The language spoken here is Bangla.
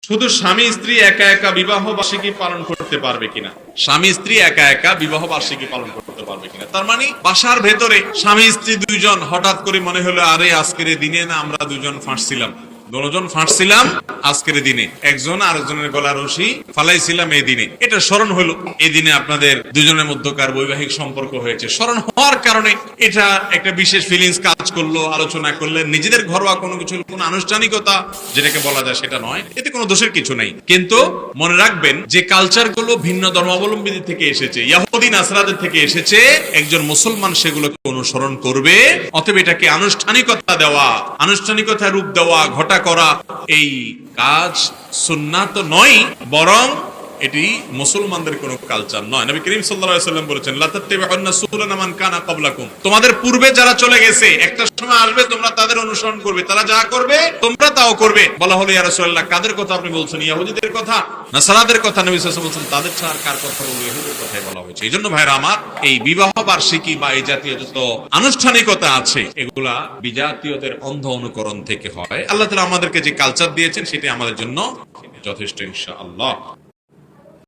শুধু স্বামী স্ত্রী একা একা বিবাহ বার্ষিকী পালন করতে পারবে কিনা, স্বামী স্ত্রী একা একা বিবাহ বার্ষিকী পালন করতে পারবে কিনা, তার মানে বাসার ভেতরে স্বামী স্ত্রী দুইজন হঠাৎ করে মনে হলো আরে আজকের দিনে না আমরা দুজন ফাঁসছিলাম, দুজন ফাঁসছিলাম আজকের দিনে, একজন আরেকজনের গলা রশি ফালাইছিলাম এই দিনে, এটা স্মরণ হলো, এই দিনে আপনাদের দুজনের মধ্যকার বৈবাহিক সম্পর্ক হয়েছে, স্মরণ হওয়ার কারণে এটা একটা বিশেষ ফিলিংস কাজ করলো, আলোচনা করলে নিজেদের ঘরোয়া কোনো কিছু, কোনো আনুষ্ঠানিকতা যেটাকে বলা যায় সেটা নয়, এতে কোনো দোষের কিছু নাই। কিন্তু মনে রাখবেন যে কালচার গুলো ভিন্ন ধর্মাবলম্বীদের থেকে এসেছে, ইহুদি নাসরাদের থেকে এসেছে, একজন মুসলমান সেগুলোকে অনুসরণ করবে। অতএব এটাকে আনুষ্ঠানিকতা দেওয়া, আনুষ্ঠানিকতা রূপ দেওয়া, ঘটা করা, এই কাজ সুন্নাত নয়, বরং এটি মুসলমানদের কোন কালচার নয়। নবী করিম সাল্লাল্লাহু আলাইহি ওয়াসাল্লাম বলেছেন, লা তাত্তাবিউন্না সুনানা মান কানা ক্বাবলাকুম, তোমাদের পূর্বে যারা চলে গেছে একটা সময় আসবে তোমরা তাদের অনুসরণ করবে, তারা যা করবে তোমরা তাও করবে। বলা হলো ইয়া রাসূলুল্লাহ, কাদের কথা আপনি বলছেন? ইহুদিদের কথা, নাসারাদের কথা? নবী সাল্লাল্লাহু আলাইহি ওয়াসাল্লাম বলছেন, তাদের ছাড়া কার কথা বলবো? ইহুদিদের কথাই বলা হয়েছে। এইজন্য ভাইরা আমার, এই বিবাহ বার্ষিকী বা এই জাতীয় যত আনুষ্ঠানিকতা আছে এগুলা বিজাতীয়দের অন্ধ অনুকরণ থেকে হয়। আল্লাহ তাআলা আমাদেরকে যে কালচার দিয়েছেন সেটা আমাদের জন্য যথেষ্ট ইনশাআল্লাহ।